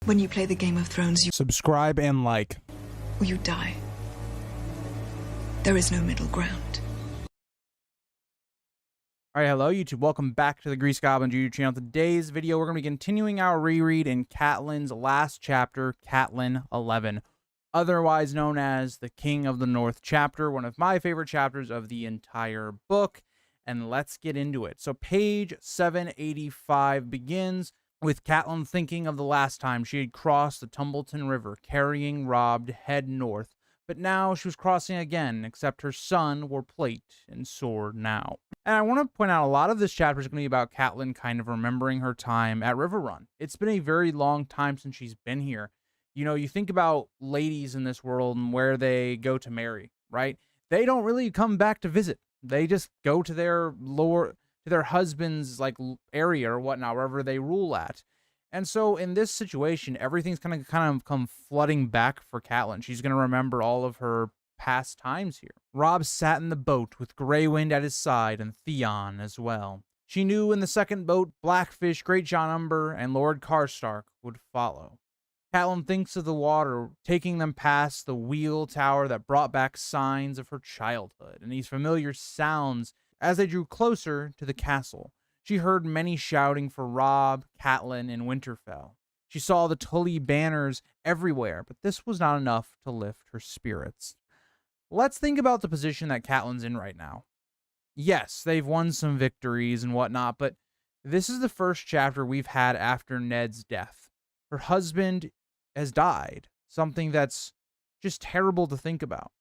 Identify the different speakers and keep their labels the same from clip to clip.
Speaker 1: When you play the Game of Thrones, you
Speaker 2: Subscribe and like.
Speaker 1: or you die. There is no middle ground.
Speaker 2: Alright, hello YouTube. Welcome back to the Grease Goblin YouTube channel. Today's video, we're going to be continuing our reread in Catelyn's last chapter, Catelyn XI, otherwise known as the King of the North chapter, one of my favorite chapters of the entire book. And let's get into it. So page 785 begins with Catelyn thinking of the last time she had crossed the Tumbleton River carrying Robb to head north, but now she was crossing again, except her son wore plate and sword now. And I want to point out a lot of this chapter is going to be about Catelyn kind of remembering her time at Riverrun. It's been a very long time since she's been here. You know, you think about ladies in this world and where they go to marry, right? They don't really come back to visit. They just go to their husband's like area or whatnot, wherever they rule at. And so in this situation, everything's kind of come flooding back for Catelyn. She's going to remember all of her past times here. Robb sat in the boat with Greywind at his side and Theon as well. She knew in the second boat, Blackfish, Great John Umber, and Lord Karstark would follow. Catelyn thinks of the water taking them past the wheel tower that brought back signs of her childhood and these familiar sounds as they drew closer to the castle. She heard many shouting for Robb, Catelyn, and Winterfell. She saw the Tully banners everywhere, but this was not enough to lift her spirits. Let's think about the position that Catelyn's in right now. Yes, they've won some victories and whatnot, but this is the first chapter we've had after Ned's death. Her husband has died, something that's just terrible to think about.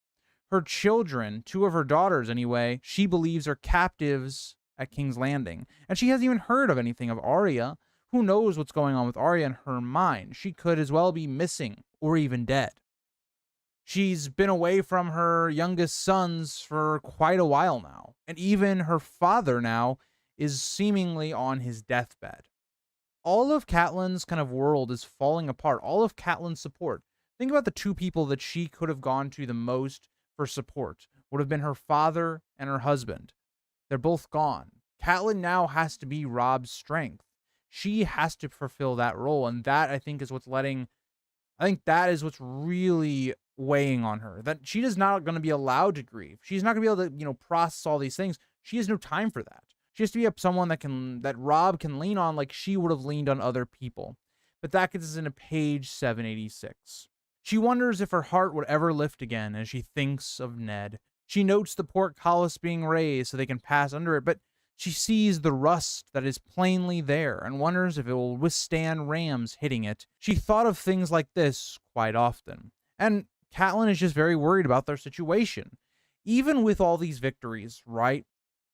Speaker 2: Her children, two of her daughters anyway, she believes are captives at King's Landing. And she hasn't even heard of anything of Arya. Who knows what's going on with Arya in her mind? She could as well be missing or even dead. She's been away from her youngest sons for quite a while now. And even her father now is seemingly on his deathbed. All of Catelyn's kind of world is falling apart. All of Catelyn's support. Think about the two people that she could have gone to the most for support. Would have been her father and her husband. They're both gone. Catelyn now has to be Robb's strength. She has to fulfill that role. And that, I think, is what's really weighing on her. That she is not going to be allowed to grieve. She's not going to be able to, process all these things. She has no time for that. She has to be someone that Robb can lean on like she would have leaned on other people. But that gets us into page 786. She wonders if her heart would ever lift again as she thinks of Ned. She notes the portcullis being raised so they can pass under it, but she sees the rust that is plainly there and wonders if it will withstand rams hitting it. She thought of things like this quite often. And Catelyn is just very worried about their situation. Even with all these victories, right?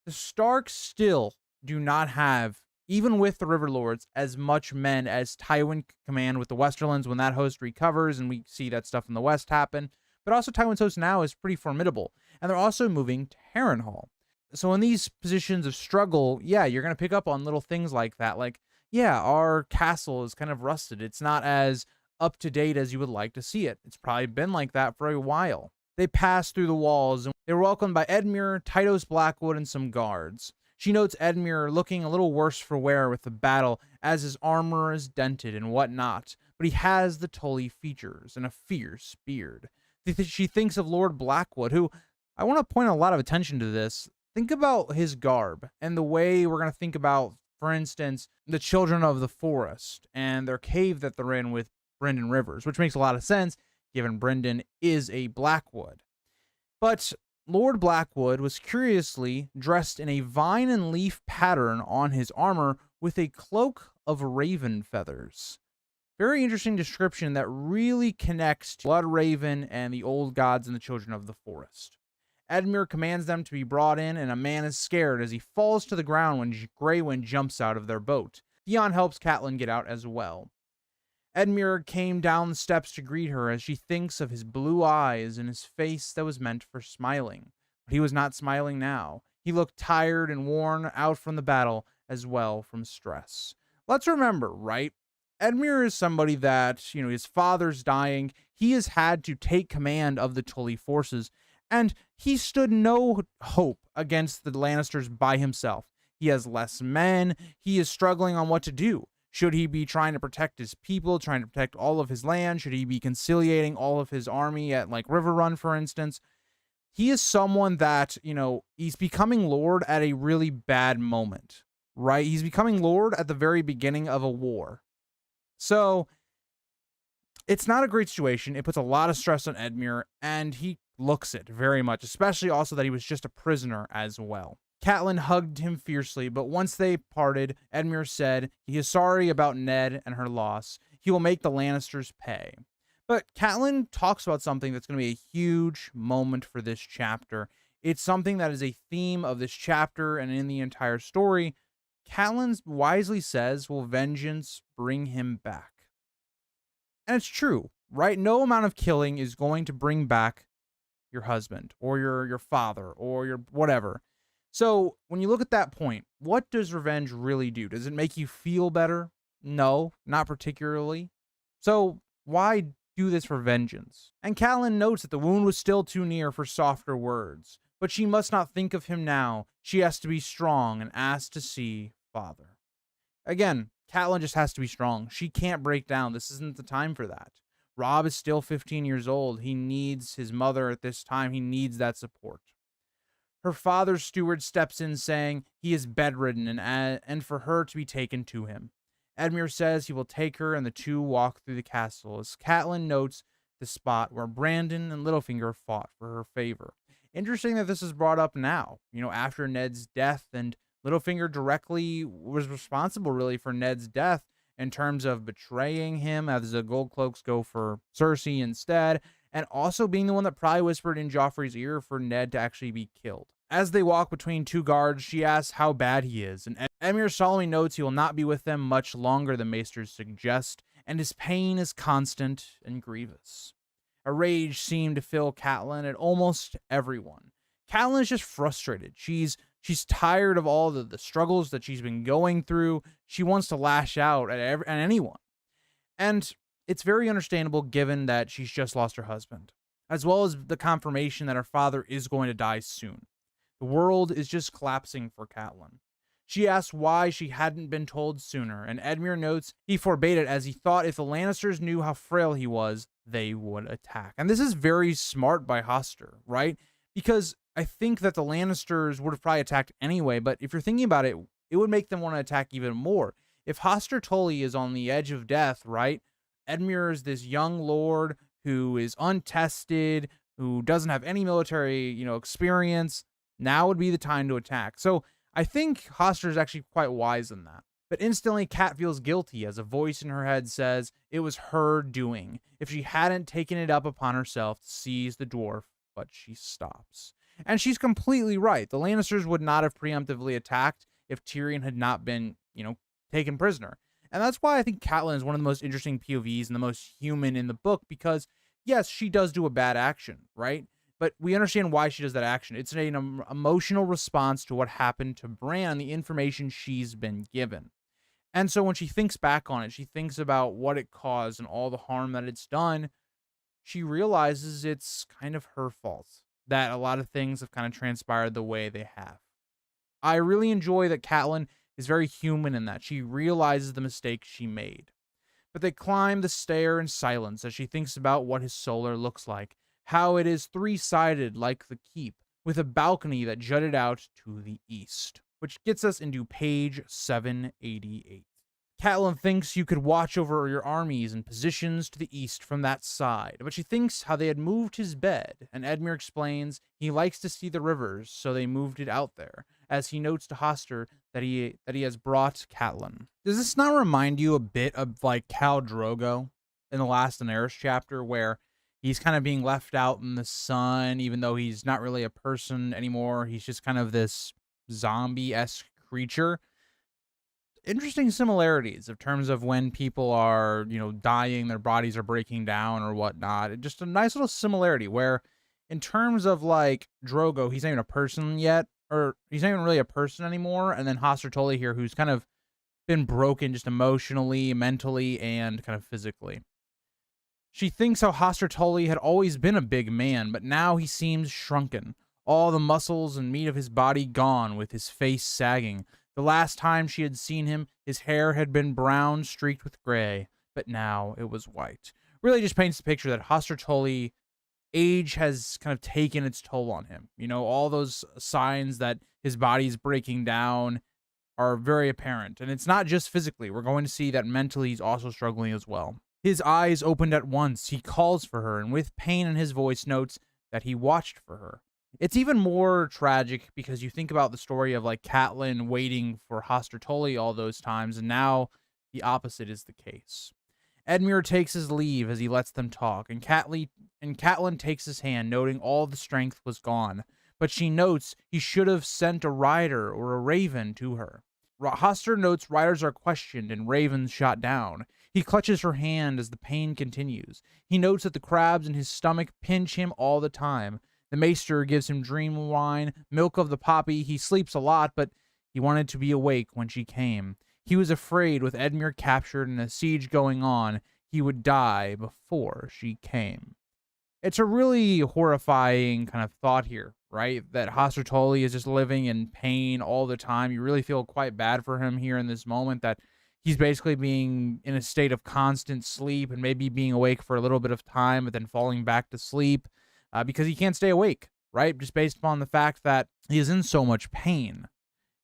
Speaker 2: The Starks still do not have, even with the Riverlords, as much men as Tywin can command with the Westerlands when that host recovers, and we see that stuff in the West happen. But also Tywin's host now is pretty formidable. And they're also moving to Harrenhal. So in these positions of struggle, yeah, you're going to pick up on little things like that. Like, yeah, our castle is kind of rusted. It's not as up to date as you would like to see it. It's probably been like that for a while. They passed through the walls, and they were welcomed by Edmure, Tytos Blackwood, and some guards. She notes Edmure looking a little worse for wear with the battle, as his armor is dented and whatnot, but he has the Tully features and a fierce beard. She thinks of Lord Blackwood, who, I want to point a lot of attention to this. Think about his garb and the way we're going to think about, for instance, the Children of the Forest and their cave that they're in with Brynden Rivers, which makes a lot of sense given Brynden is a Blackwood. But Lord Blackwood was curiously dressed in a vine and leaf pattern on his armor with a cloak of raven feathers. Very interesting description that really connects to Bloodraven and the old gods and the Children of the Forest. Edmure commands them to be brought in, and a man is scared as he falls to the ground when Greywind jumps out of their boat. Theon helps Catelyn get out as well. Edmure came down the steps to greet her as she thinks of his blue eyes and his face that was meant for smiling. But he was not smiling now. He looked tired and worn out from the battle as well from stress. Let's remember, right? Edmure is somebody that, his father's dying. He has had to take command of the Tully forces, and he stood no hope against the Lannisters by himself. He has less men. He is struggling on what to do. Should he be trying to protect his people, trying to protect all of his land? Should he be conciliating all of his army at like River Run, for instance? He is someone that, he's becoming Lord at a really bad moment, right? He's becoming Lord at the very beginning of a war. So it's not a great situation. It puts a lot of stress on Edmure, and he looks it very much, especially also that he was just a prisoner as well. Catelyn hugged him fiercely, but once they parted, Edmure said he is sorry about Ned and her loss. He will make the Lannisters pay. But Catelyn talks about something that's going to be a huge moment for this chapter. It's something that is a theme of this chapter and in the entire story. Catelyn wisely says, will vengeance bring him back? And it's true, right? No amount of killing is going to bring back your husband or your father or your whatever. So when you look at that point, what does revenge really do? Does it make you feel better? No, not particularly. So why do this for vengeance? And Catelyn notes that the wound was still too near for softer words, but she must not think of him now. She has to be strong and ask to see father. Again, Catelyn just has to be strong. She can't break down. This isn't the time for that. Robb is still 15 years old. He needs his mother at this time. He needs that support. Her father's steward steps in saying he is bedridden and for her to be taken to him. Edmure says he will take her, and the two walk through the castle as Catelyn notes the spot where Brandon and Littlefinger fought for her favor. Interesting that this is brought up now, after Ned's death, and Littlefinger directly was responsible really for Ned's death in terms of betraying him as the Goldcloaks go for Cersei instead, and also being the one that probably whispered in Joffrey's ear for Ned to actually be killed. As they walk between two guards, she asks how bad he is, and Edmure solemnly notes he will not be with them much longer than Maesters suggest, and his pain is constant and grievous. A rage seemed to fill Catelyn and almost everyone. Catelyn is just frustrated. She's tired of all the struggles that she's been going through. She wants to lash out at anyone. And it's very understandable given that she's just lost her husband, as well as the confirmation that her father is going to die soon. The world is just collapsing for Catelyn. She asks why she hadn't been told sooner, and Edmure notes he forbade it as he thought if the Lannisters knew how frail he was, they would attack. And this is very smart by Hoster, right? Because I think that the Lannisters would have probably attacked anyway, but if you're thinking about it, it would make them want to attack even more. If Hoster Tully is on the edge of death, right? Edmure is this young lord who is untested, who doesn't have any military, experience. Now would be the time to attack. So I think Hoster is actually quite wise in that. But instantly, Cat feels guilty as a voice in her head says it was her doing. If she hadn't taken it up upon herself to seize the dwarf, but she stops. And she's completely right. The Lannisters would not have preemptively attacked if Tyrion had not been, taken prisoner. And that's why I think Catelyn is one of the most interesting POVs and the most human in the book, because yes, she does do a bad action, right? But we understand why she does that action. It's an emotional response to what happened to Bran, the information she's been given. And so when she thinks back on it, she thinks about what it caused and all the harm that it's done. She realizes it's kind of her fault that a lot of things have kind of transpired the way they have. I really enjoy that Catelyn is very human in that she realizes the mistake she made. But they climb the stair in silence as she thinks about what his solar looks like, how it is three-sided like the keep, with a balcony that jutted out to the east, which gets us into page 788. Catelyn thinks you could watch over your armies and positions to the east from that side, but she thinks how they had moved his bed, and Edmure explains he likes to see the rivers, so they moved it out there, as he notes to Hoster that he has brought Catelyn. Does this not remind you a bit of like Khal Drogo in the last Daenerys chapter, where he's kind of being left out in the sun, even though he's not really a person anymore? He's just kind of this zombie-esque creature. Interesting similarities in terms of when people are, dying, their bodies are breaking down or whatnot. Just a nice little similarity where in terms of like Drogo, he's not even a person yet, or he's not even really a person anymore. And then Hoster Tully here, who's kind of been broken just emotionally, mentally, and kind of physically. She thinks how Hoster Tully had always been a big man, but now he seems shrunken. All the muscles and meat of his body gone, with his face sagging. The last time she had seen him, his hair had been brown streaked with gray, but now it was white. Really just paints the picture that Hoster Tully, age has kind of taken its toll on him. You know, all those signs that his body is breaking down are very apparent. And it's not just physically. We're going to see that mentally he's also struggling as well. His eyes opened at once. He calls for her, and with pain in his voice notes that he watched for her. It's even more tragic because you think about the story of like Catelyn waiting for Hoster Tully all those times, and now the opposite is the case. Edmure takes his leave as he lets them talk, and Catelyn takes his hand, noting all the strength was gone. But she notes he should have sent a rider or a raven to her. Hoster notes riders are questioned and ravens shot down. He clutches her hand as the pain continues. He notes that the crabs in his stomach pinch him all the time. The maester gives him dream wine, milk of the poppy. He sleeps a lot, but he wanted to be awake when she came. He was afraid with Edmure captured and a siege going on, he would die before she came. It's a really horrifying kind of thought here, right? That Hoster Tully is just living in pain all the time. You really feel quite bad for him here in this moment, that he's basically being in a state of constant sleep and maybe being awake for a little bit of time, but then falling back to sleep because he can't stay awake, right? Just based upon the fact that he is in so much pain.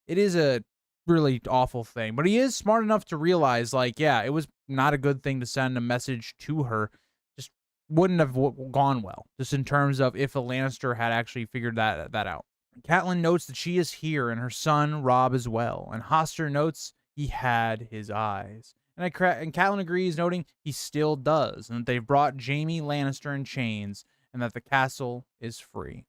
Speaker 2: It is a really awful thing, but he is smart enough to realize, like, yeah, it was not a good thing to send a message to her. Just wouldn't have gone well, just in terms of if a Lannister had actually figured that out. Catelyn notes that she is here and her son Robb as well, and Hoster notes he had his eyes. And Catelyn agrees, noting he still does, and that they've brought Jaime Lannister in chains, and that the castle is free.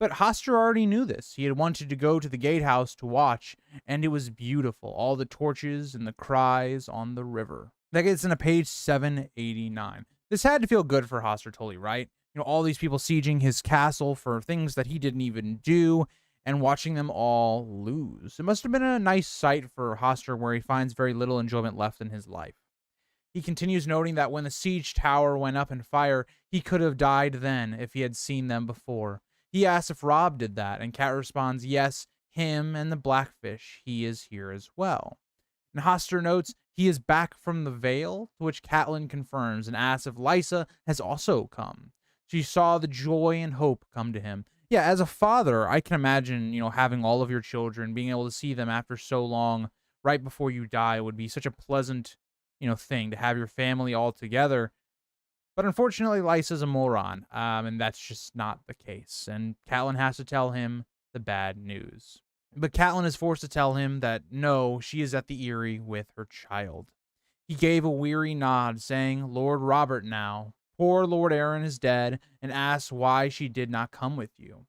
Speaker 2: But Hoster already knew this. He had wanted to go to the gatehouse to watch, and it was beautiful. All the torches and the cries on the river. That gets into page 789. This had to feel good for Hoster Tully, right? You know, all these people sieging his castle for things that he didn't even do, and watching them all lose. It must have been a nice sight for Hoster, where he finds very little enjoyment left in his life. He continues, noting that when the siege tower went up in fire, he could have died then if he had seen them before. He asks if Robb did that, and Cat responds, yes, him and the Blackfish, he is here as well. And Hoster notes he is back from the Vale, to which Catelyn confirms and asks if Lysa has also come. She saw the joy and hope come to him. Yeah, as a father, I can imagine, you know, having all of your children, being able to see them after so long, right before you die, would be such a pleasant, you know, thing to have your family all together. But unfortunately, Lysa's a moron, and that's just not the case. And Catelyn has to tell him the bad news. But Catelyn is forced to tell him that no, she is at the Eyrie with her child. He gave a weary nod, saying, Lord Robert now. Poor Lord Aaron is dead, and asks why she did not come with you.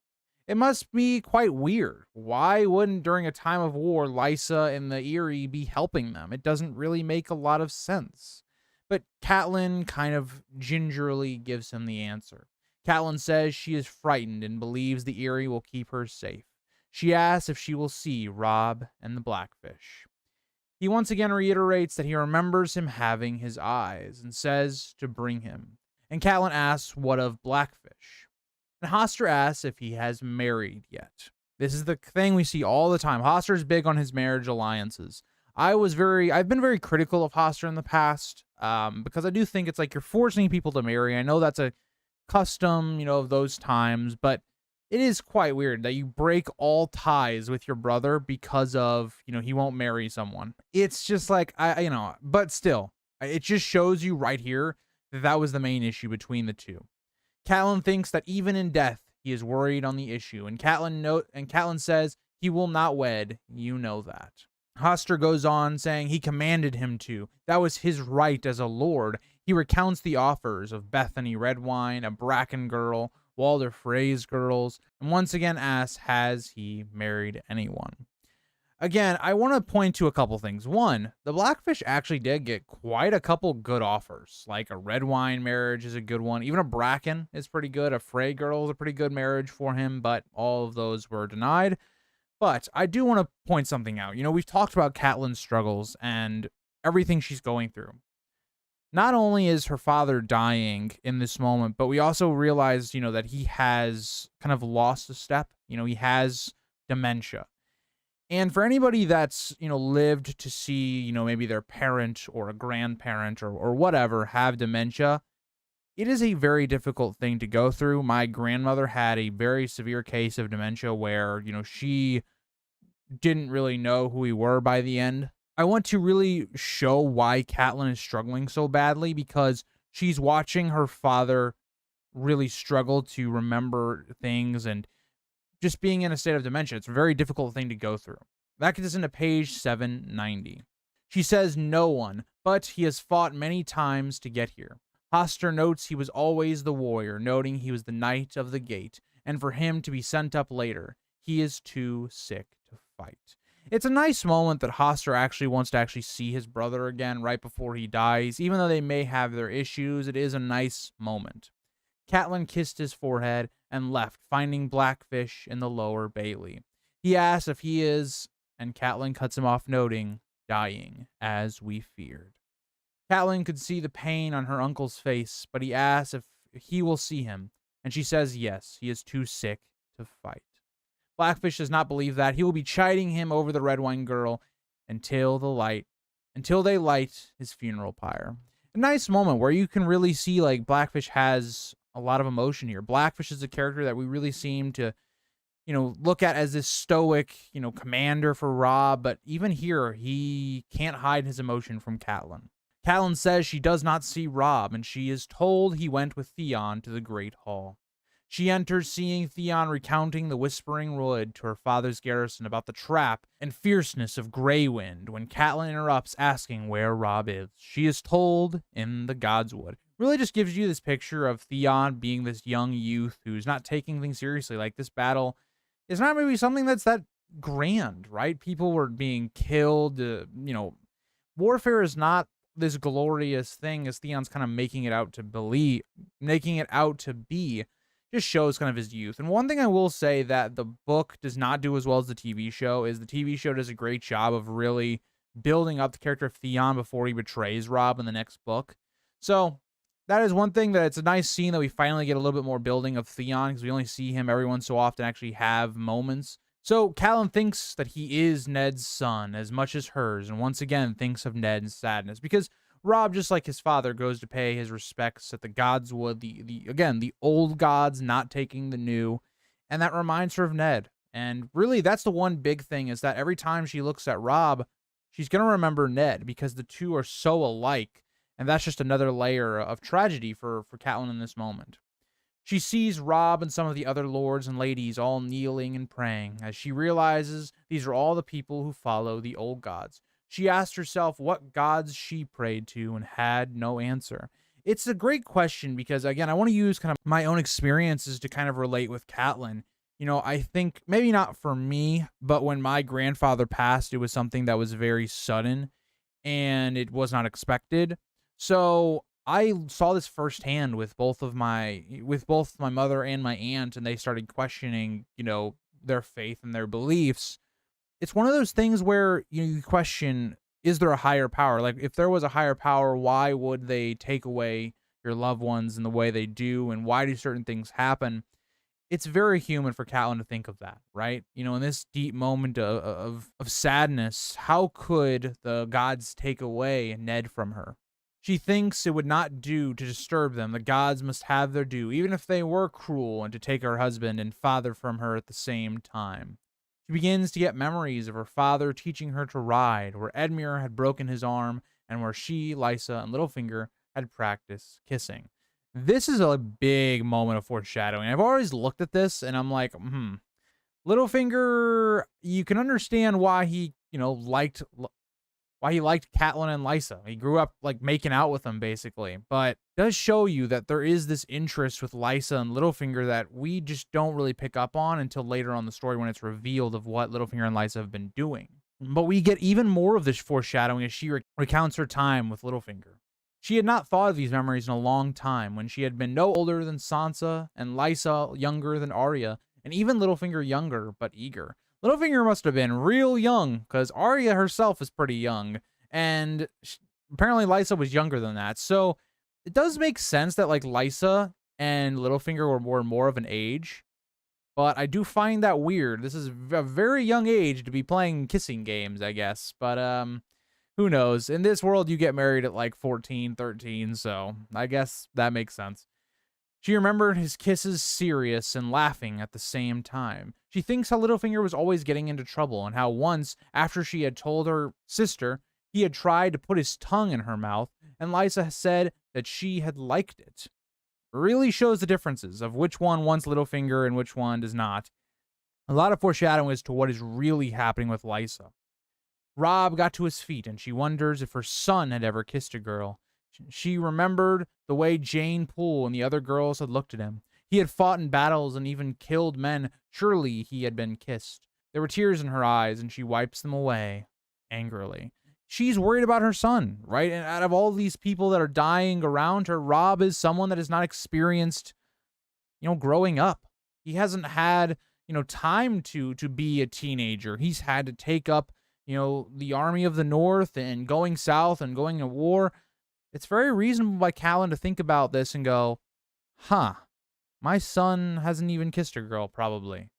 Speaker 2: It must be quite weird. Why wouldn't, during a time of war, Lysa and the Eyrie be helping them? It doesn't really make a lot of sense. But Catelyn kind of gingerly gives him the answer. Catelyn says she is frightened and believes the Eyrie will keep her safe. She asks if she will see Robb and the Blackfish. He once again reiterates that he remembers him having his eyes and says to bring him. And Catelyn asks what of Blackfish. And Hoster asks if he has married yet. This is the thing we see all the time. Hoster's big on his marriage alliances. I've been very critical of Hoster in the past, because I do think it's like you're forcing people to marry. I know that's a custom, you know, of those times, but it is quite weird that you break all ties with your brother because of, you know, he won't marry someone. It's just like, but still, it just shows you right here that that was the main issue between the two. Catelyn thinks that even in death, he is worried on the issue, and Catelyn says he will not wed. You know that. Hoster goes on saying he commanded him to. That was his right as a lord. He recounts the offers of Bethany Redwine, a Bracken girl, Walder Frey's girls, and once again asks, has he married anyone? Again, I want to point to a couple things. One, the Blackfish actually did get quite a couple good offers. Like a Redwine marriage is a good one. Even a Bracken is pretty good. A Frey girl is a pretty good marriage for him, but all of those were denied. But I do want to point something out. You know, we've talked about Catelyn's struggles and everything she's going through. Not only is her father dying in this moment, but we also realize, you know, that he has kind of lost a step. You know, he has dementia. And for anybody that's, lived to see, maybe their parent or a grandparent or whatever have dementia, it is a very difficult thing to go through. My grandmother had a very severe case of dementia where, she didn't really know who we were by the end. I want to really show why Catelyn is struggling so badly because she's watching her father really struggle to remember things and just being in a state of dementia. It's a very difficult thing to go through. That gets us into page 790. She says, "No one, but he has fought many times to get here. Hoster notes he was always the warrior, noting he was the knight of the gate, and for him to be sent up later, he is too sick to fight." It's a nice moment that Hoster actually wants to actually see his brother again right before he dies. Even though they may have their issues, it is a nice moment. Catelyn kissed his forehead and left, finding Blackfish in the lower Bailey. He asks if he is, and Catelyn cuts him off, noting, "Dying, as we feared." Catelyn could see the pain on her uncle's face, but he asks if he will see him, and she says yes, he is too sick to fight. Blackfish does not believe that. He will be chiding him over the red wine girl until they light his funeral pyre. A nice moment where you can really see like Blackfish has a lot of emotion here. Blackfish is a character that we really seem to, look at as this stoic, commander for Robb, but even here, he can't hide his emotion from Catelyn. Catelyn says she does not see Robb, and she is told he went with Theon to the Great Hall. She enters, seeing Theon recounting the Whispering Wood to her father's garrison about the trap and fierceness of Greywind when Catelyn interrupts, asking where Robb is. She is told in the Godswood. Really just gives you this picture of Theon being this young youth who's not taking things seriously. Like, this battle is not maybe something that's that grand, right? People were being killed. Warfare is not this glorious thing as Theon's kind of making it out to be. Just shows kind of his youth. And one thing I will say that the book does not do as well as the TV show is the TV show does a great job of really building up the character of Theon before he betrays Robb in the next book. So that is one thing that it's a nice scene that we finally get a little bit more building of Theon because we only see him every once so often actually have moments. So Catelyn thinks that he is Ned's son as much as hers, and once again thinks of Ned's sadness because Robb, just like his father, goes to pay his respects at the Godswood, the old gods not taking the new, and that reminds her of Ned. And really, that's the one big thing is that every time she looks at Robb, she's going to remember Ned because the two are so alike, and that's just another layer of tragedy for Catelyn in this moment. She sees Robb and some of the other lords and ladies all kneeling and praying as she realizes these are all the people who follow the old gods. She asked herself what gods she prayed to and had no answer. It's a great question because, again, I want to use kind of my own experiences to kind of relate with Catelyn. I think maybe not for me, but when my grandfather passed, it was something that was very sudden and it was not expected. So I saw this firsthand with both my mother and my aunt, and they started questioning, their faith and their beliefs. It's one of those things where you question, is there a higher power? Like, if there was a higher power, why would they take away your loved ones in the way they do? And why do certain things happen? It's very human for Catelyn to think of that, right? In this deep moment of sadness, how could the gods take away Ned from her? She thinks it would not do to disturb them. The gods must have their due, even if they were cruel, and to take her husband and father from her at the same time. She begins to get memories of her father teaching her to ride, where Edmure had broken his arm, and where she, Lysa, and Littlefinger had practiced kissing. This is a big moment of foreshadowing. I've always looked at this, and I'm like, Littlefinger, you can understand why he, liked Catelyn and Lysa. He grew up like making out with them basically, but it does show you that there is this interest with Lysa and Littlefinger that we just don't really pick up on until later on the story when it's revealed of what Littlefinger and Lysa have been doing. But we get even more of this foreshadowing as she recounts her time with Littlefinger. She had not thought of these memories in a long time, when she had been no older than Sansa and Lysa younger than Arya, and even Littlefinger younger but eager. Littlefinger must have been real young, because Arya herself is pretty young, and apparently Lysa was younger than that. So it does make sense that like Lysa and Littlefinger were more of an age. But I do find that weird. This is a very young age to be playing kissing games, I guess. But who knows? In this world, you get married at like 14, 13, so I guess that makes sense. She remembered his kisses serious and laughing at the same time. She thinks how Littlefinger was always getting into trouble, and how once, after she had told her sister, he had tried to put his tongue in her mouth, and Lysa said that she had liked it. Really shows the differences of which one wants Littlefinger and which one does not. A lot of foreshadowing as to what is really happening with Lysa. Robb got to his feet, and she wonders if her son had ever kissed a girl. She remembered the way Jane Poole and the other girls had looked at him. He had fought in battles and even killed men. Surely he had been kissed. There were tears in her eyes, and she wipes them away angrily. She's worried about her son, right? And out of all these people that are dying around her, Robb is someone that has not experienced, growing up. He hasn't had, time to be a teenager. He's had to take up, the army of the North and going south and going to war. It's very reasonable by Catelyn to think about this and go, my son hasn't even kissed a girl, probably.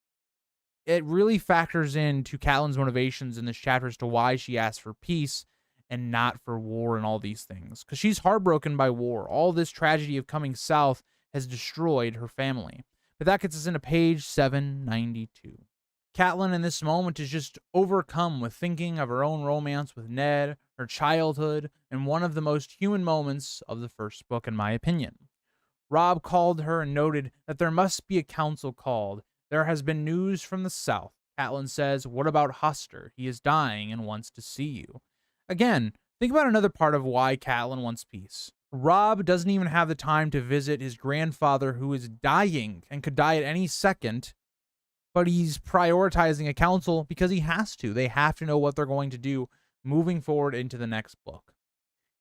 Speaker 2: It really factors into Catelyn's motivations in this chapter as to why she asked for peace and not for war and all these things. Because she's heartbroken by war. All this tragedy of coming south has destroyed her family. But that gets us into page 792. Catelyn in this moment is just overcome with thinking of her own romance with Ned, her childhood, and one of the most human moments of the first book, in my opinion. Robb called her and noted that there must be a council called. There has been news from the south. Catelyn says, what about Hoster? He is dying and wants to see you. Again, think about another part of why Catelyn wants peace. Robb doesn't even have the time to visit his grandfather who is dying and could die at any second, but he's prioritizing a council because he has to. They have to know what they're going to do moving forward into the next book.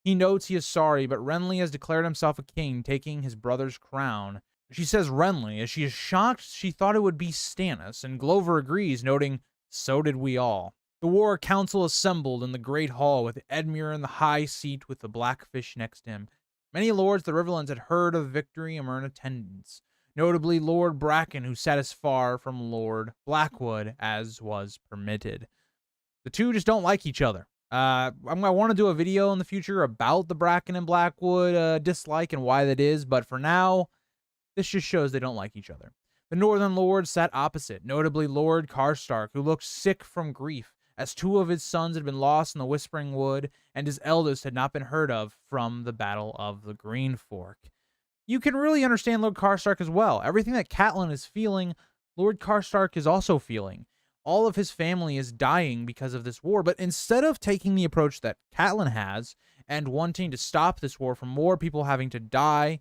Speaker 2: He notes he is sorry, but Renly has declared himself a king, taking his brother's crown. She says Renly, as she is shocked she thought it would be Stannis, and Glover agrees, noting, so did we all. The war council assembled in the great hall, with Edmure in the high seat with the blackfish next to him. Many lords of the Riverlands had heard of the victory and were in attendance, notably Lord Bracken, who sat as far from Lord Blackwood as was permitted. The two just don't like each other. I want to do a video in the future about the Bracken and Blackwood dislike and why that is, but for now, this just shows they don't like each other. The Northern Lords sat opposite, notably Lord Karstark, who looked sick from grief, as two of his sons had been lost in the Whispering Wood, and his eldest had not been heard of from the Battle of the Green Fork. You can really understand Lord Karstark as well. Everything that Catelyn is feeling, Lord Karstark is also feeling. All of his family is dying because of this war, but instead of taking the approach that Catelyn has and wanting to stop this war from more people having to die,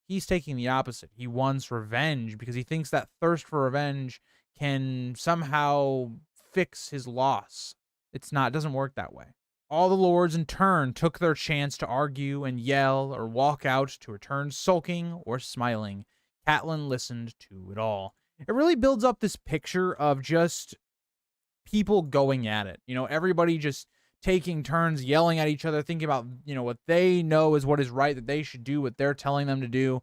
Speaker 2: he's taking the opposite. He wants revenge because he thinks that thirst for revenge can somehow fix his loss. It doesn't work that way. All the lords in turn took their chance to argue and yell or walk out to return sulking or smiling. Catelyn listened to it all. It really builds up this picture of just people going at it. Everybody just taking turns yelling at each other, thinking about, what they know is what is right, that they should do what they're telling them to do.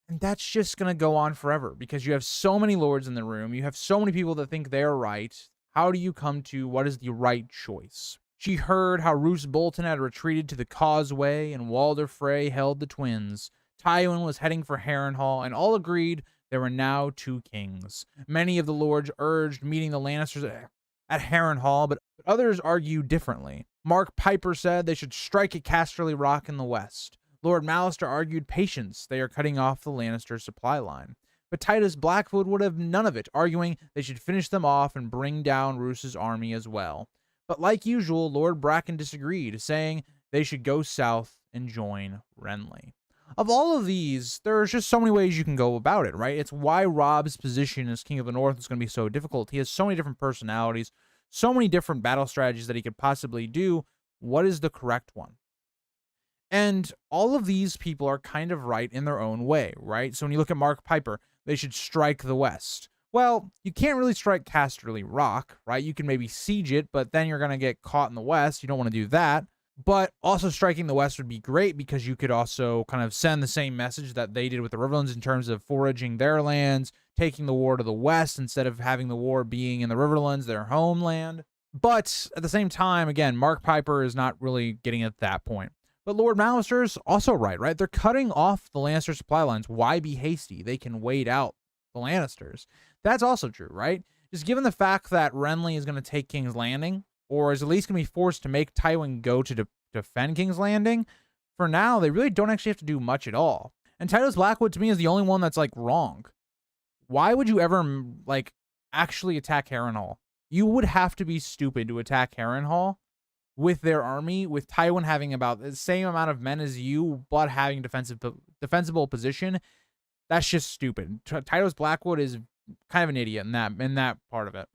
Speaker 2: And that's just going to go on forever because you have so many lords in the room. You have so many people that think they're right. How do you come to what is the right choice? She heard how Roose Bolton had retreated to the causeway and Walder Frey held the twins. Tywin was heading for Harrenhal, and all agreed there were now two kings. Many of the lords urged meeting the Lannisters at Harrenhal, but others argued differently. Mark Piper said they should strike at Casterly Rock in the west. Lord Mallister argued patience, they are cutting off the Lannister supply line. But Titus Blackwood would have none of it, arguing they should finish them off and bring down Roose's army as well. But like usual, Lord Bracken disagreed, saying they should go south and join Renly. Of all of these, there's just so many ways you can go about it, right? It's why Robb's position as King of the North is going to be so difficult. He has so many different personalities, so many different battle strategies that he could possibly do. What is the correct one? And all of these people are kind of right in their own way, right? So when you look at Mark Piper, they should strike the west. Well, you can't really strike Casterly Rock, right? You can maybe siege it, but then you're going to get caught in the west. You don't want to do that. But also striking the west would be great because you could also kind of send the same message that they did with the Riverlands in terms of foraging their lands, taking the war to the west instead of having the war being in the Riverlands, their homeland. But at the same time, again, Mark Piper is not really getting at that point. But Lord Mallister's also right? They're cutting off the Lannister supply lines. Why be hasty? They can wait out the Lannisters. That's also true, right? Just given the fact that Renly is going to take King's Landing, or is at least going to be forced to make Tywin go to defend King's Landing, for now, they really don't actually have to do much at all. And Tylos Blackwood, to me, is the only one that's, like, wrong. Why would you ever, like, actually attack Harrenhal? You would have to be stupid to attack Harrenhal with their army, with Tywin having about the same amount of men as you, but having defensible position. That's just stupid. Tylos Blackwood is kind of an idiot in that part of it.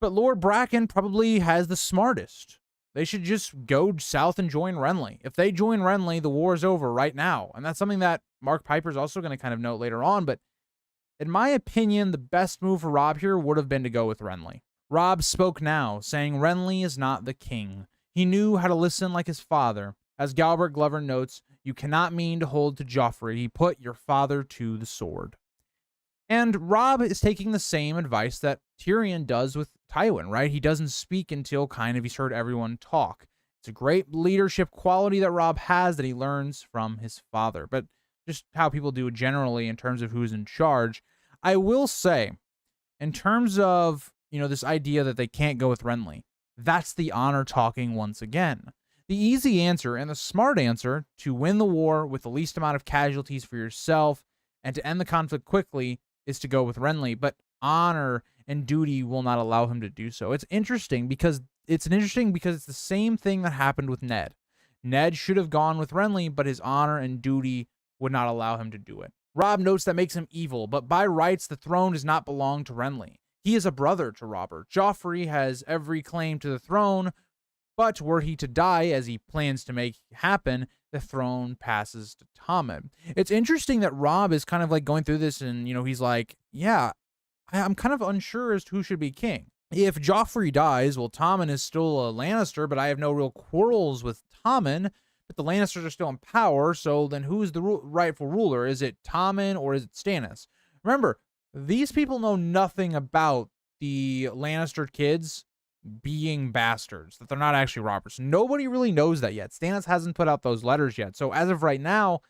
Speaker 2: But Lord Bracken probably has the smartest. They should just go south and join Renly. If they join Renly, the war is over right now. And that's something that Mark Piper's also going to kind of note later on. But in my opinion, the best move for Robb here would have been to go with Renly. Robb spoke now, saying Renly is not the king. He knew how to listen like his father. As Galbert Glover notes, you cannot mean to hold to Joffrey. He put your father to the sword. And Robb is taking the same advice that Tyrion does with Tywin, right? He doesn't speak until kind of he's heard everyone talk. It's a great leadership quality that Robb has that he learns from his father, but just how people do generally in terms of who's in charge. I will say, in terms of, this idea that they can't go with Renly, that's the honor talking once again. The easy answer and the smart answer to win the war with the least amount of casualties for yourself and to end the conflict quickly is to go with Renly, but honor and duty will not allow him to do so. It's interesting because it's the same thing that happened with Ned. Ned should have gone with Renly, but his honor and duty would not allow him to do it. Robb notes that makes him evil, but by rights, the throne does not belong to Renly. He is a brother to Robert. Joffrey has every claim to the throne, but were he to die, as he plans to make happen, the throne passes to Tommen. It's interesting that Robb is kind of like going through this and, he's like, yeah, I'm kind of unsure as to who should be king. If Joffrey dies, well, Tommen is still a Lannister, but I have no real quarrels with Tommen, but the Lannisters are still in power, so then who's the rightful ruler? Is it Tommen or is it Stannis? Remember, these people know nothing about the Lannister kids being bastards, that they're not actually Roberts. Nobody really knows that yet. Stannis hasn't put out those letters yet. So as of right now,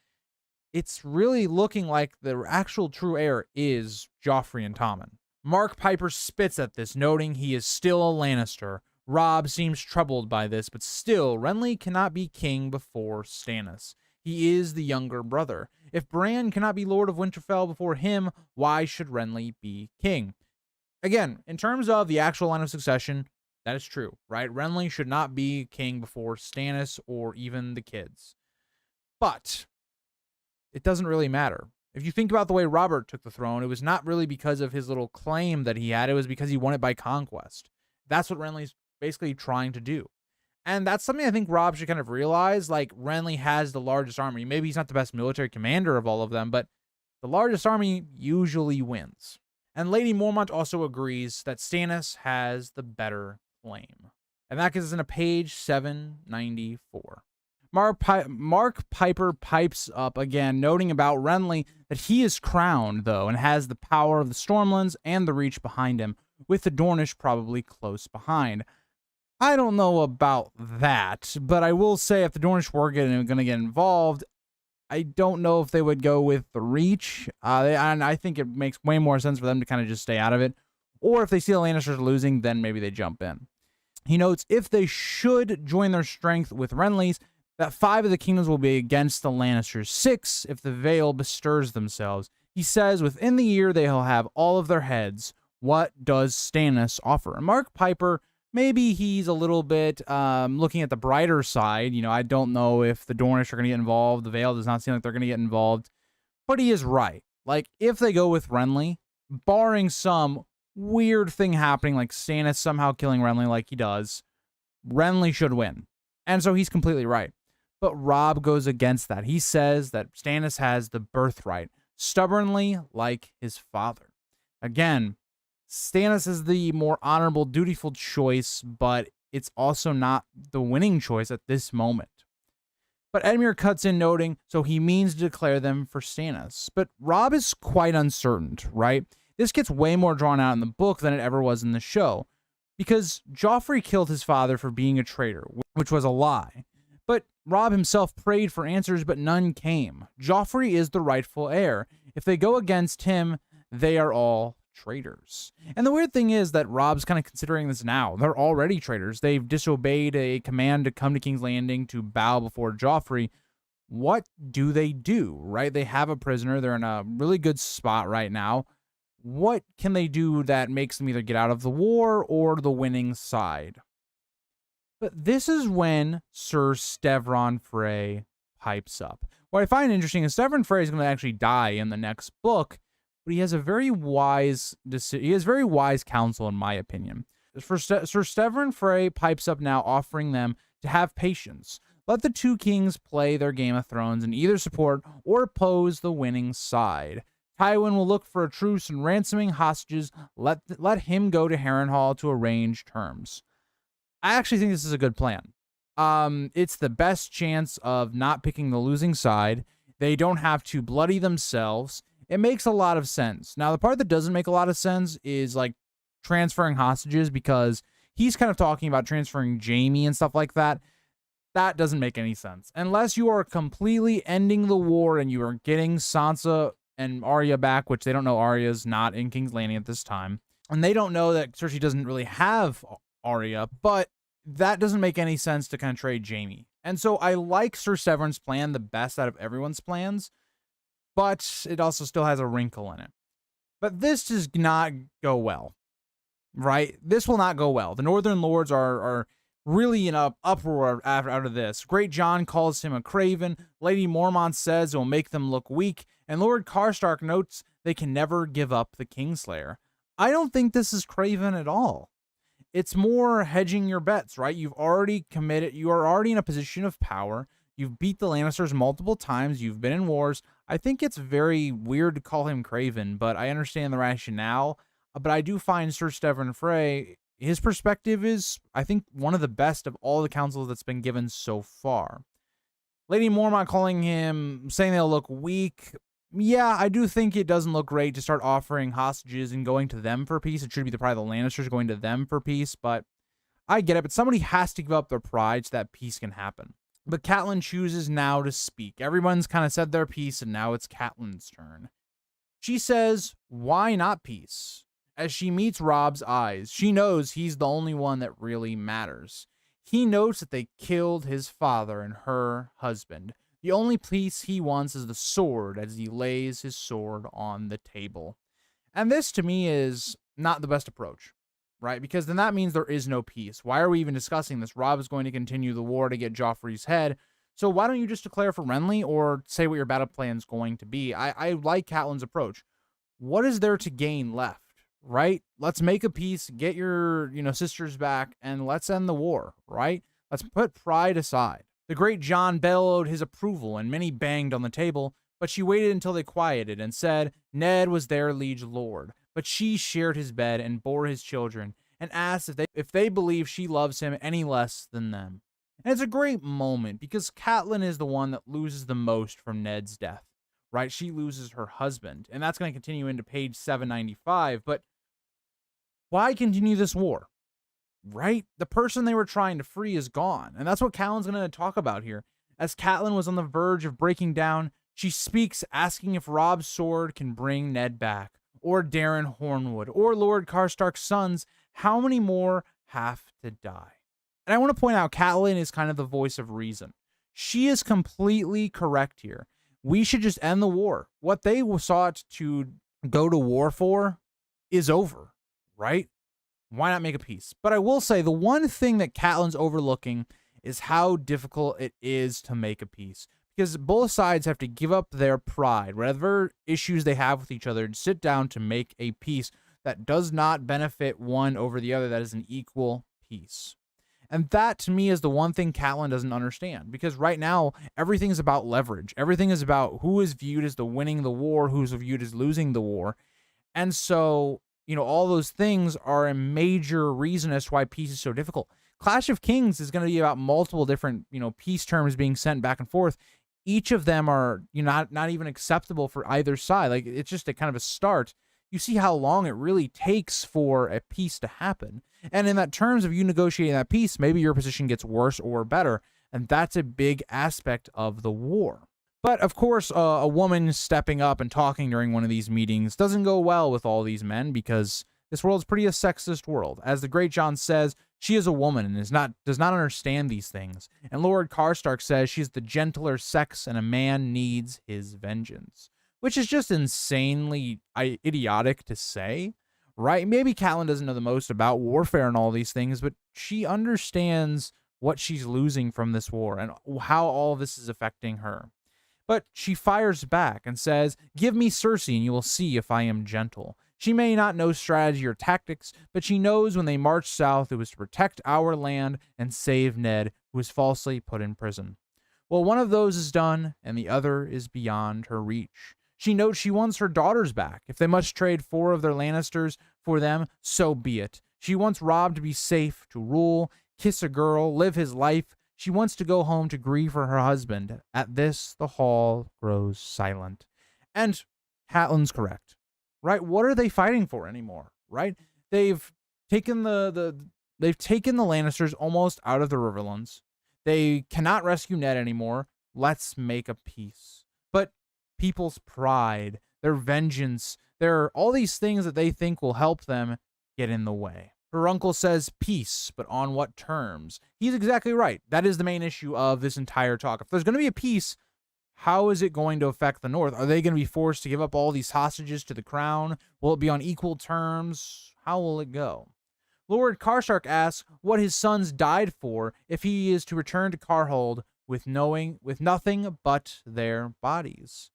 Speaker 2: it's really looking like the actual true heir is Joffrey and Tommen. Mark Piper spits at this, noting he is still a Lannister. Robb seems troubled by this, but still, Renly cannot be king before Stannis. He is the younger brother. If Bran cannot be Lord of Winterfell before him, why should Renly be king? Again, in terms of the actual line of succession, that is true, right? Renly should not be king before Stannis or even the kids. But it doesn't really matter. If you think about the way Robert took the throne, it was not really because of his little claim that he had. It was because he won it by conquest. That's what Renly's basically trying to do. And that's something I think Robb should kind of realize. Like, Renly has the largest army. Maybe he's not the best military commander of all of them, but the largest army usually wins. And Lady Mormont also agrees that Stannis has the better claim. And that gives us in a page 794. Mark Piper pipes up again, noting about Renly that he is crowned, though, and has the power of the Stormlands and the Reach behind him, with the Dornish probably close behind. I don't know about that, but I will say if the Dornish were going to get involved, I don't know if they would go with the Reach. And I think it makes way more sense for them to kind of just stay out of it. Or if they see the Lannisters losing, then maybe they jump in. He notes if they should join their strength with Renly's, that 5 of the kingdoms will be against the Lannisters, 6 if the Vale bestirs themselves. He says within the year they'll have all of their heads. What does Stannis offer? And Mark Piper, maybe he's a little bit looking at the brighter side. I don't know if the Dornish are going to get involved. The Vale does not seem like they're going to get involved. But he is right. Like, if they go with Renly, barring some weird thing happening, like Stannis somehow killing Renly like he does, Renly should win. And so he's completely right. But Robb goes against that. He says that Stannis has the birthright, stubbornly like his father. Again, Stannis is the more honorable, dutiful choice, but it's also not the winning choice at this moment. But Edmure cuts in, noting, so he means to declare them for Stannis. But Robb is quite uncertain, right? This gets way more drawn out in the book than it ever was in the show, because Joffrey killed his father for being a traitor, which was a lie. But Robb himself prayed for answers, but none came. Joffrey is the rightful heir. If they go against him, they are all traitors. And the weird thing is that Robb's kind of considering this now. They're already traitors. They've disobeyed a command to come to King's Landing to bow before Joffrey. What do they do, right? They have a prisoner. They're in a really good spot right now. What can they do that makes them either get out of the war or the winning side? But this is when Sir Stevron Frey pipes up. What I find interesting is Stevron Frey is going to actually die in the next book, but he has a very wise counsel, in my opinion. Sir Stevron Frey pipes up now, offering them to have patience. Let the two kings play their Game of Thrones and either support or oppose the winning side. Tywin will look for a truce and ransoming hostages. Let him go to Harrenhal to arrange terms. I actually think this is a good plan. It's the best chance of not picking the losing side. They don't have to bloody themselves. It makes a lot of sense. Now, the part that doesn't make a lot of sense is like transferring hostages, because he's kind of talking about transferring Jaime and stuff like that. That doesn't make any sense. Unless you are completely ending the war and you are getting Sansa and Arya back, which they don't know Arya's not in King's Landing at this time. And they don't know that Cersei doesn't really have Arya, but that doesn't make any sense to kind of trade Jaime. And so I like Sir Severn's plan the best out of everyone's plans, but it also still has a wrinkle in it. But this does not go well, right? This will not go well. The Northern Lords are really in an uproar out of this. Great John calls him a craven. Lady Mormont says it will make them look weak. And Lord Karstark notes they can never give up the Kingslayer. I don't think this is craven at all. It's more hedging your bets, right? You've already committed. You are already in a position of power. You've beat the Lannisters multiple times. You've been in wars. I think it's very weird to call him craven, but I understand the rationale. But I do find Sir Stevron Frey, his perspective is, I think, one of the best of all the counsel that's been given so far. Lady Mormont calling him, saying they'll look weak. Yeah, I do think it doesn't look great to start offering hostages and going to them for peace. It should be probably the Lannisters going to them for peace, but I get it. But somebody has to give up their pride so that peace can happen. But Catelyn chooses now to speak. Everyone's kind of said their piece, and now it's Catelyn's turn. She says, why not peace? As she meets Robb's eyes, she knows he's the only one that really matters. He notes that they killed his father and her husband. The only peace he wants is the sword, as he lays his sword on the table. And this, to me, is not the best approach, right? Because then that means there is no peace. Why are we even discussing this? Robb is going to continue the war to get Joffrey's head. So why don't you just declare for Renly or say what your battle plan is going to be? I like Catelyn's approach. What is there to gain left, right? Let's make a peace, get your, sisters back, and let's end the war, right? Let's put pride aside. The great John bellowed his approval, and many banged on the table, but she waited until they quieted and said Ned was their liege lord, but she shared his bed and bore his children, and asked if they believe she loves him any less than them. And it's a great moment because Catelyn is the one that loses the most from Ned's death, right? She loses her husband, and that's going to continue into page 795, but why continue this war? Right? The person they were trying to free is gone. And that's what Catelyn's going to talk about here. As Catelyn was on the verge of breaking down, she speaks, asking if Robb's sword can bring Ned back, or Darren Hornwood, or Lord Karstark's sons. How many more have to die? And I want to point out, Catelyn is kind of the voice of reason. She is completely correct here. We should just end the war. What they sought to go to war for is over, right? Why not make a peace? But I will say the one thing that Catelyn's overlooking is how difficult it is to make a peace, because both sides have to give up their pride, whatever issues they have with each other, and sit down to make a peace that does not benefit one over the other, that is an equal peace. And that, to me, is the one thing Catelyn doesn't understand, because right now, everything is about leverage. Everything is about who is viewed as the winning the war, who's viewed as losing the war. And so, all those things are a major reason as to why peace is so difficult. Clash of Kings is going to be about multiple different, peace terms being sent back and forth. Each of them are, not even acceptable for either side. Like, it's just a kind of a start. you see how long it really takes for a peace to happen. And in that terms of you negotiating that peace, maybe your position gets worse or better. And that's a big aspect of the war. But of course, a woman stepping up and talking during one of these meetings doesn't go well with all these men, because this world is pretty a sexist world. As the Great John says, she is a woman and does not understand these things. And Lord Karstark says she's the gentler sex and a man needs his vengeance. Which is just insanely idiotic to say, right? Maybe Catelyn doesn't know the most about warfare and all these things, but she understands what she's losing from this war and how all this is affecting her. But she fires back and says, "Give me Cersei and you will see if I am gentle." She may not know strategy or tactics, but she knows when they marched south, it was to protect our land and save Ned, who was falsely put in prison. Well, one of those is done, and the other is beyond her reach. She notes she wants her daughters back. If they must trade 4 of their Lannisters for them, so be it. She wants Robb to be safe, to rule, kiss a girl, live his life. She wants to go home to grieve for her husband. At this, the hall grows silent. And Catelyn's correct, right? What are they fighting for anymore, right? They've taken the Lannisters almost out of the Riverlands. They cannot rescue Ned anymore. Let's make a peace. But people's pride, their vengeance, all these things that they think will help them get in the way. Her uncle says peace, but on what terms? He's exactly right. That is the main issue of this entire talk. If there's going to be a peace, how is it going to affect the North? Are they going to be forced to give up all these hostages to the crown? Will it be on equal terms? How will it go? Lord Karstark asks what his sons died for if he is to return to Karhold with nothing but their bodies,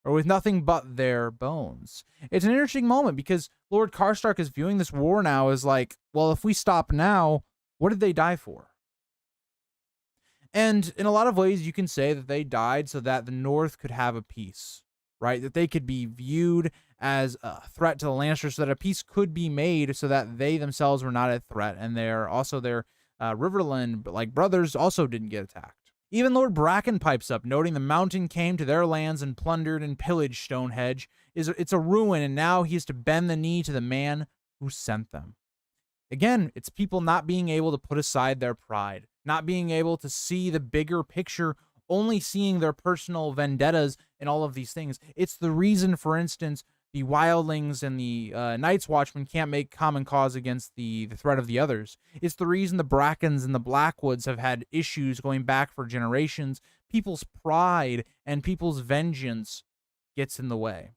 Speaker 2: or with nothing but their bones. It's an interesting moment because Lord Karstark is viewing this war now as like, well, if we stop now, what did they die for? And in a lot of ways, you can say that they died so that the North could have a peace, right? That they could be viewed as a threat to the Lannisters, so that a peace could be made so that they themselves were not a threat, and their Riverland brothers also didn't get attacked. Even Lord Bracken pipes up, noting the mountain came to their lands and plundered and pillaged Stonehenge. It's a ruin, and now he is to bend the knee to the man who sent them. Again, it's people not being able to put aside their pride, not being able to see the bigger picture, only seeing their personal vendettas and all of these things. It's the reason, for instance, the wildlings and the Night's Watchmen can't make common cause against the threat of the others. It's the reason the Brackens and the Blackwoods have had issues going back for generations. People's pride and people's vengeance gets in the way.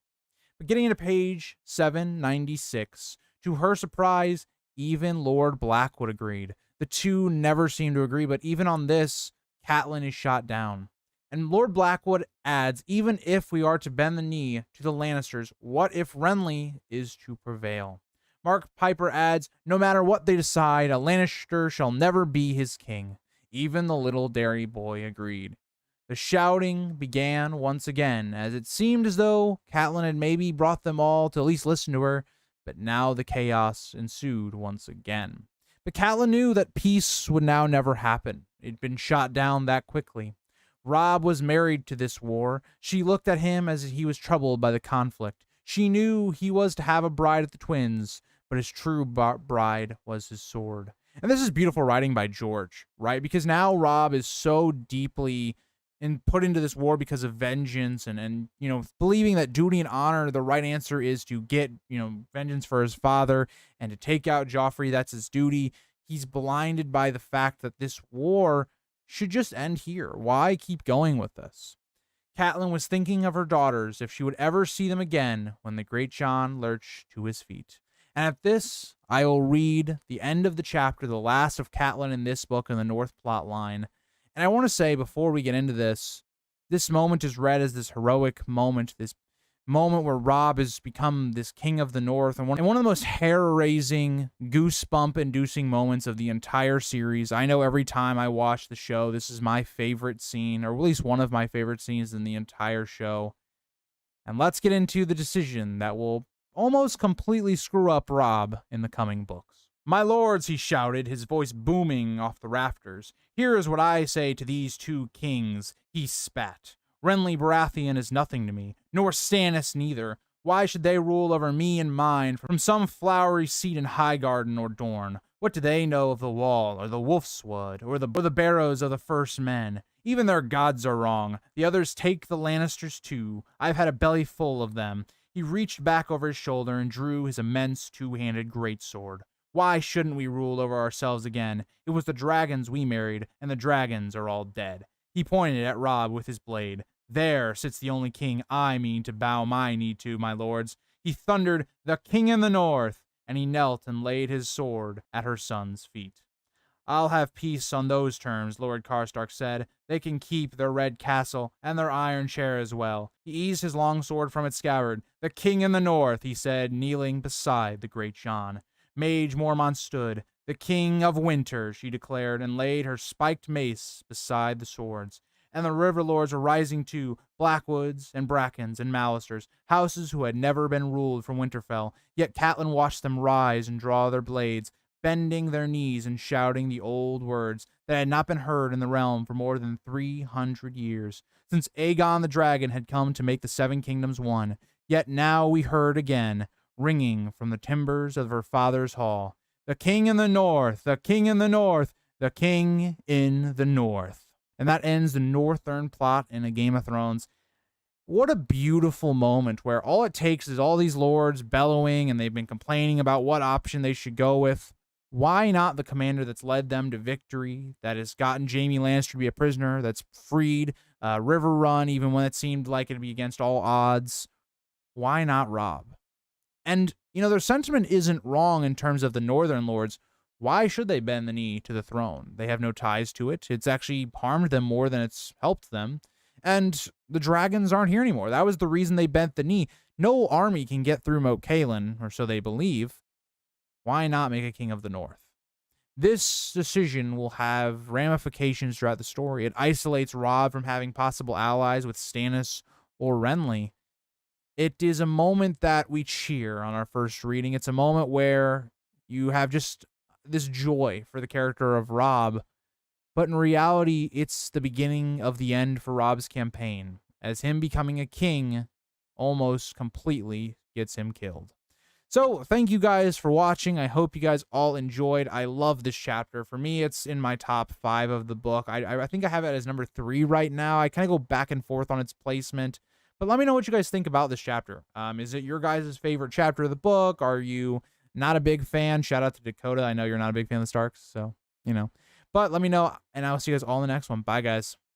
Speaker 2: But getting into page 796, to her surprise, even Lord Blackwood agreed. The two never seem to agree, but even on this, Catelyn is shot down. And Lord Blackwood adds, even if we are to bend the knee to the Lannisters, what if Renly is to prevail? Mark Piper adds, no matter what they decide, a Lannister shall never be his king. Even the little dairy boy agreed. The shouting began once again, as it seemed as though Catelyn had maybe brought them all to at least listen to her, but now the chaos ensued once again. But Catelyn knew that peace would now never happen. It'd been shot down that quickly. Robb was married to this war. She looked at him as he was troubled by the conflict. She knew he was to have a bride at the Twins, but his true bride was his sword. And this is beautiful writing by George, right? Because now Robb is so deeply put into this war because of vengeance and believing that duty and honor, the right answer is to get, vengeance for his father and to take out Joffrey. That's his duty. He's blinded by the fact that this war should just end here. Why keep going with this? Catelyn was thinking of her daughters, if she would ever see them again, when the Great John lurched to his feet. And at this, I will read the end of the chapter, the last of Catelyn in this book in the North plot line. And I want to say, before we get into this moment is read as this heroic moment, this moment where Robb has become this king of the North, and one of the most hair-raising, goosebump-inducing moments of the entire series. I know every time I watch the show, this is my favorite scene, or at least one of my favorite scenes in the entire show. And let's get into the decision that will almost completely screw up Robb in the coming books. "My lords," he shouted, his voice booming off the rafters, "here is what I say to these two kings." He spat. "Renly Baratheon is nothing to me, nor Stannis neither. Why should they rule over me and mine from some flowery seat in Highgarden or Dorne? What do they know of the wall, or the wolf's wood, or the barrows of the first men? Even their gods are wrong. The others take the Lannisters too. I've had a belly full of them. He reached back over his shoulder and drew his immense two-handed greatsword. Why shouldn't we rule over ourselves again? It was the dragons we married, and the dragons are all dead. He pointed at Robb with his blade. There sits the only king I mean to bow my knee to, my lords. He thundered, "The king in the north!" and he knelt and laid his sword at her son's feet. I'll have peace on those terms, Lord Karstark said. They can keep their red castle and their iron chair as well. He eased his long sword from its scabbard. The king in the north, he said, kneeling beside the great Jon. Mage Mormont stood. The king of winter, she declared, and laid her spiked mace beside the swords. And the river lords were rising too, Blackwoods and Brackens and Mallisters, houses who had never been ruled from Winterfell. Yet Catelyn watched them rise and draw their blades, bending their knees and shouting the old words that had not been heard in the realm for more than 300 years, since Aegon the Dragon had come to make the Seven Kingdoms one. Yet now we heard again, ringing from the timbers of her father's hall, "The king in the north, the king in the north, the king in the north." And that ends the Northern plot in A Game of Thrones. What a beautiful moment where all it takes is all these lords bellowing and they've been complaining about what option they should go with. Why not the commander that's led them to victory, that has gotten Jaime Lannister to be a prisoner, that's freed River Run even when it seemed like it'd be against all odds? Why not Robb? And, their sentiment isn't wrong in terms of the Northern lords. Why should they bend the knee to the throne? They have no ties to it. It's actually harmed them more than it's helped them. And the dragons aren't here anymore. That was the reason they bent the knee. No army can get through Moat Cailin, or so they believe. Why not make a king of the north? This decision will have ramifications throughout the story. It isolates Robb from having possible allies with Stannis or Renly. It is a moment that we cheer on our first reading. It's a moment where you have just this joy for the character of Robb, but in reality, it's the beginning of the end for Robb's campaign, as him becoming a king almost completely gets him killed. So, thank you guys for watching. I hope you guys all enjoyed. I love this chapter. For me, it's in my top 5 of the book. I think I have it as number 3 right now. I kind of go back and forth on its placement. But let me know what you guys think about this chapter. Is it your guys' favorite chapter of the book? Are you not a big fan? Shout out to Dakota. I know you're not a big fan of the Starks, so, But let me know, and I'll see you guys all in the next one. Bye, guys.